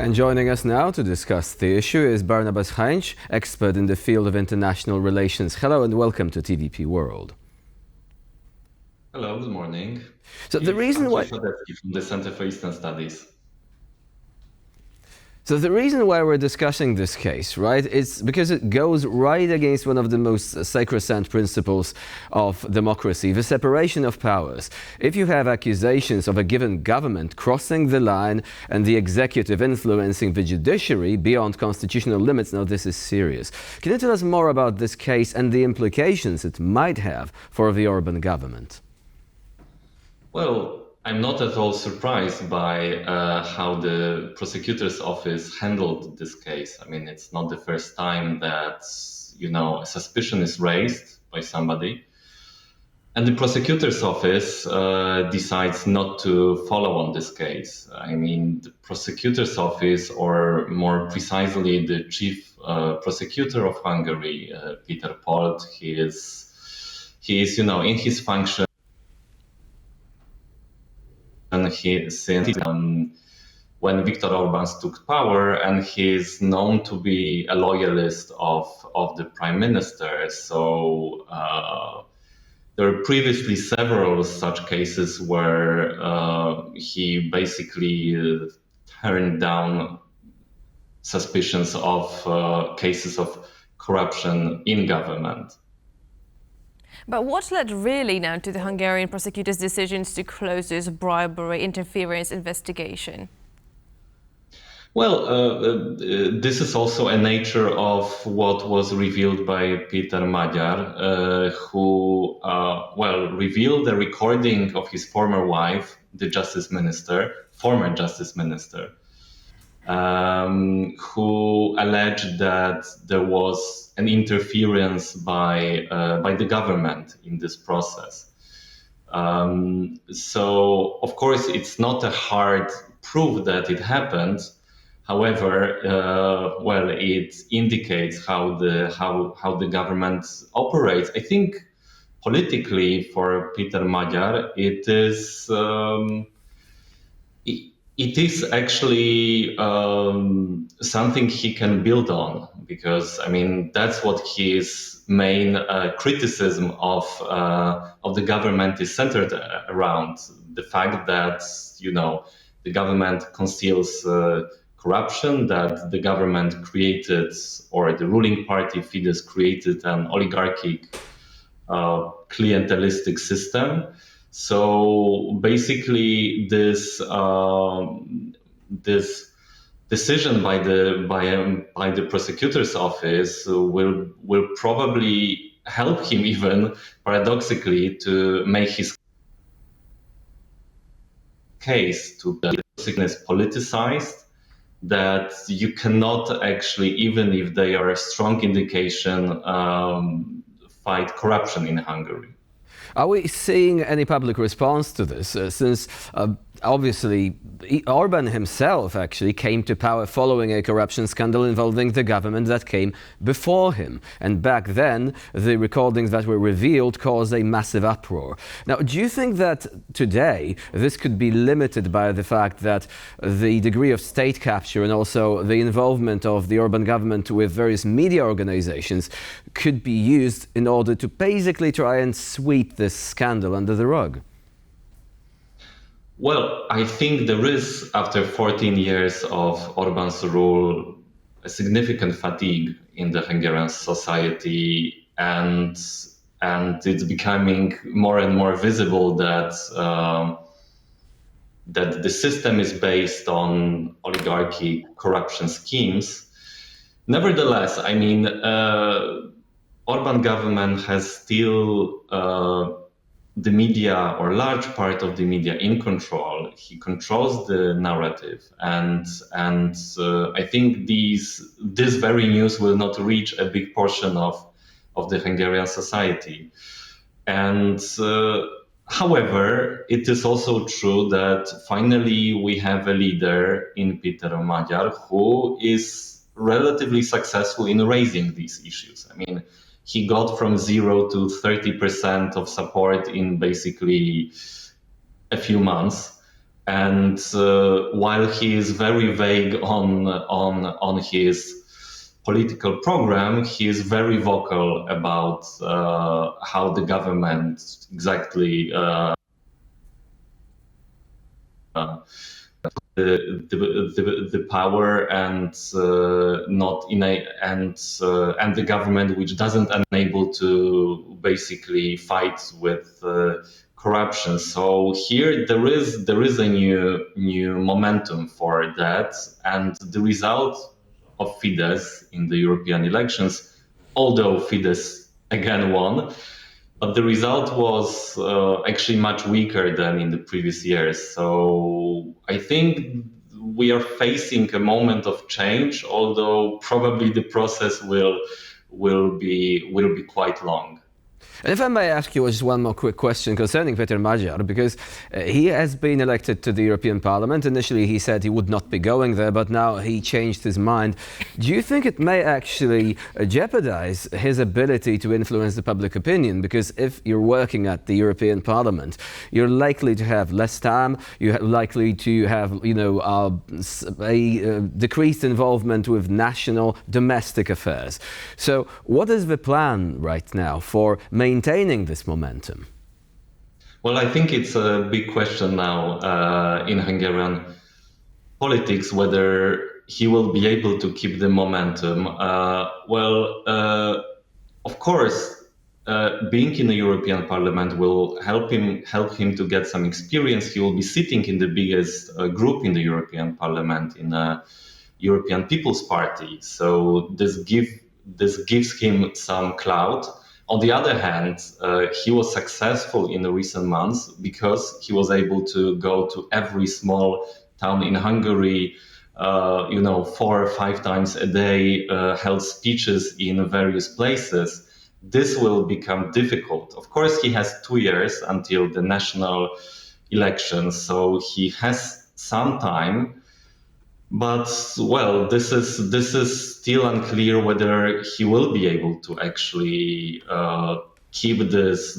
And joining us now to discuss the issue is Barnabas Heinz, expert in the field of international relations. Hello and welcome to TVP World. Hello, good morning. So the reason why Andrzej Sadecki from the Center for Eastern Studies. So the reason why we're discussing this case, right, is because it goes right against one of the most sacrosanct principles of democracy, the separation of powers. If you have accusations of a given government crossing the line and the executive influencing the judiciary beyond constitutional limits, now this is serious. Can you tell us more about this case and the implications it might have for the Orbán government? Well, I'm not at all surprised by how the prosecutor's office handled this case. I mean, it's not the first time that, a suspicion is raised by somebody. And the prosecutor's office decides not to follow on this case. I mean, the prosecutor's office, or more precisely, the chief prosecutor of Hungary, Victor Orbán, he is, in his function. And when Victor Orbán took power, and he is known to be a loyalist of the prime minister. So there were previously several such cases where he basically turned down suspicions of cases of corruption in government. But what led really now to the Hungarian prosecutor's decisions to close this bribery interference investigation? Well, this is also a nature of what was revealed by Peter Magyar, who, revealed a recording of his former wife, the former justice minister, who alleged that there was an interference by the government in this process. So, of course, it's not a hard proof that it happened. However, it indicates how the government operates. I think politically, for Peter Magyar, it is actually something he can build on, because I mean that's what his main criticism of the government is centered around: the fact that the government conceals corruption, that the government created, or the ruling party Fidesz created, an oligarchic clientelistic system. So basically, this decision by the prosecutor's office will probably help him, even paradoxically, to make his case to the sickness politicized, that you cannot actually, even if they are a strong indication, fight corruption in Hungary. Are we seeing any public response to this? Since obviously Orbán himself actually came to power following a corruption scandal involving the government that came before him. And back then, the recordings that were revealed caused a massive uproar. Now, do you think that today this could be limited by the fact that the degree of state capture and also the involvement of the Orbán government with various media organizations could be used in order to basically try and sweep this scandal under the rug? Well, I think there is, after 14 years of Orbán's rule, a significant fatigue in the Hungarian society, and it's becoming more and more visible that the system is based on oligarchy corruption schemes. Nevertheless, I mean, Orbán government has still the media, or large part of the media, in control. He controls the narrative, and I think this very news will not reach a big portion of the Hungarian society. And however, it is also true that finally we have a leader in Peter Magyar who is relatively successful in raising these issues. I mean, he got from 0 to 30% of support in basically a few months. And while he is very vague on his political program, he is very vocal about how the government exactly the power and not in a and the government which doesn't enable to basically fight with corruption. So here there is a new momentum for that, and the result of Fidesz in the European elections, although Fidesz again won, but the result was actually much weaker than in the previous years. So I think we are facing a moment of change, although probably the process will be quite long. And if I may ask you just one more quick question concerning Peter Magyar, because he has been elected to the European Parliament. Initially, he said he would not be going there, but now he changed his mind. Do you think it may actually jeopardize his ability to influence the public opinion? Because if you're working at the European Parliament, you're likely to have less time, you're likely to have, a decreased involvement with national domestic affairs. So what is the plan right now for maintaining this momentum? Well, I think it's a big question now in Hungarian politics whether he will be able to keep the momentum. Of course, being in the European Parliament will help him to get some experience. He will be sitting in the biggest group in the European Parliament, in the European People's Party. So this gives him some clout. On the other hand, he was successful in the recent months because he was able to go to every small town in Hungary, 4 or 5 times a day, held speeches in various places. This will become difficult. Of course, he has 2 years until the national elections, so he has some time. But well, this is still unclear whether he will be able to actually keep this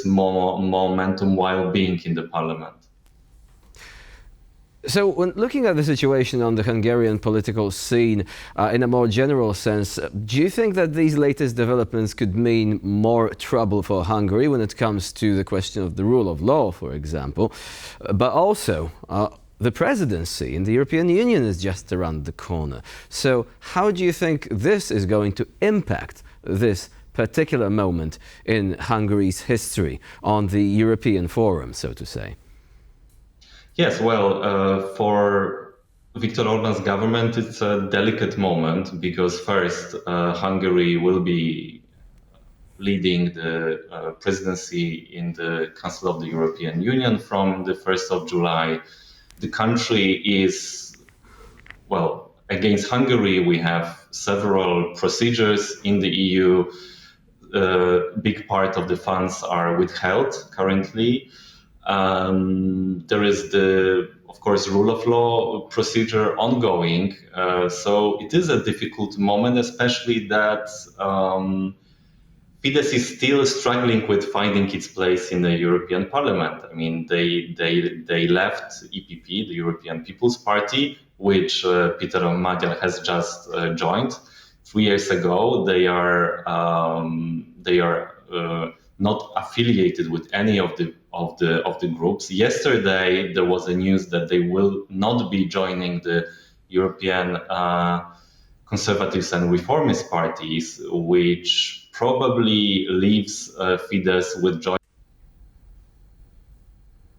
momentum while being in the parliament. So when looking at the situation on the Hungarian political scene in a more general sense, do you think that these latest developments could mean more trouble for Hungary when it comes to the question of the rule of law, for example, but also the presidency in the European Union is just around the corner. So how do you think this is going to impact this particular moment in Hungary's history on the European forum, so to say? Yes, well, for Victor Orbán's government, it's a delicate moment because first, Hungary will be leading the presidency in the Council of the European Union from the 1st of July. The country is, well, against Hungary, we have several procedures in the EU. A big part of the funds are withheld currently. There is of course, rule of law procedure ongoing. So it is a difficult moment, especially that Fidesz is still struggling with finding its place in the European Parliament. I mean, they left EPP, the European People's Party, which Peter Magyar has just joined 3 years ago. They are not affiliated with any of the groups. Yesterday, there was a news that they will not be joining the European conservatives and reformist parties, which probably leaves Fidesz with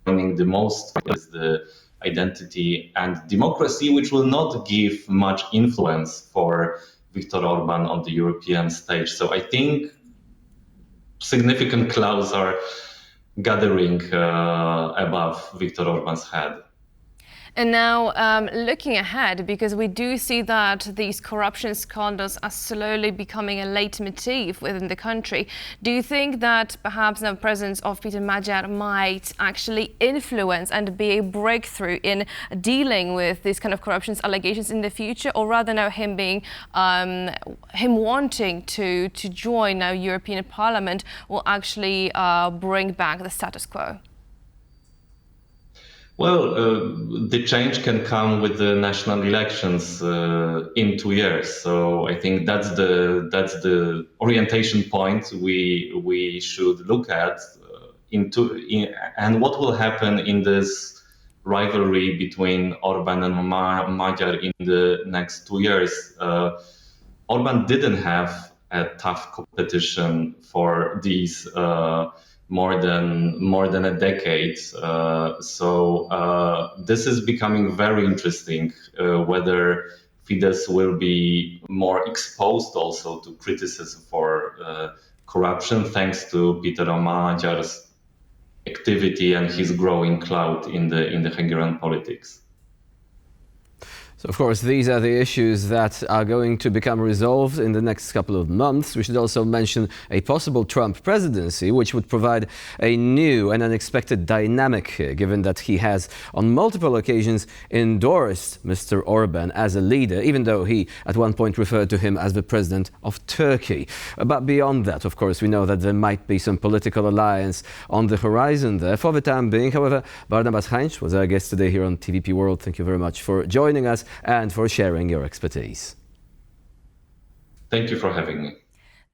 joining the most is the identity and democracy, which will not give much influence for Viktor Orbán on the European stage. So I think significant clouds are gathering above Viktor Orbán's head. And now looking ahead, because we do see that these corruption scandals are slowly becoming a leitmotif within the country, do you think that perhaps the presence of Peter Magyar might actually influence and be a breakthrough in dealing with these kind of corruption allegations in the future, or rather now him wanting to join now European Parliament will actually bring back the status quo? Well, the change can come with the national elections in 2 years. So I think that's the orientation point we should look at and what will happen in this rivalry between Orbán and Magyar in the next 2 years. Orbán didn't have a tough competition for these more than a decade. So this is becoming very interesting. Whether Fidesz will be more exposed also to criticism for corruption, thanks to Peter Magyar's activity and his growing clout in the Hungarian politics. So, of course, these are the issues that are going to become resolved in the next couple of months. We should also mention a possible Trump presidency, which would provide a new and unexpected dynamic here, given that he has on multiple occasions endorsed Mr. Orbán as a leader, even though he at one point referred to him as the president of Turkey. But beyond that, of course, we know that there might be some political alliance on the horizon there. For the time being, however, Barnabas Heinz was our guest today here on TVP World. Thank you very much for joining us and for sharing your expertise. Thank you for having me.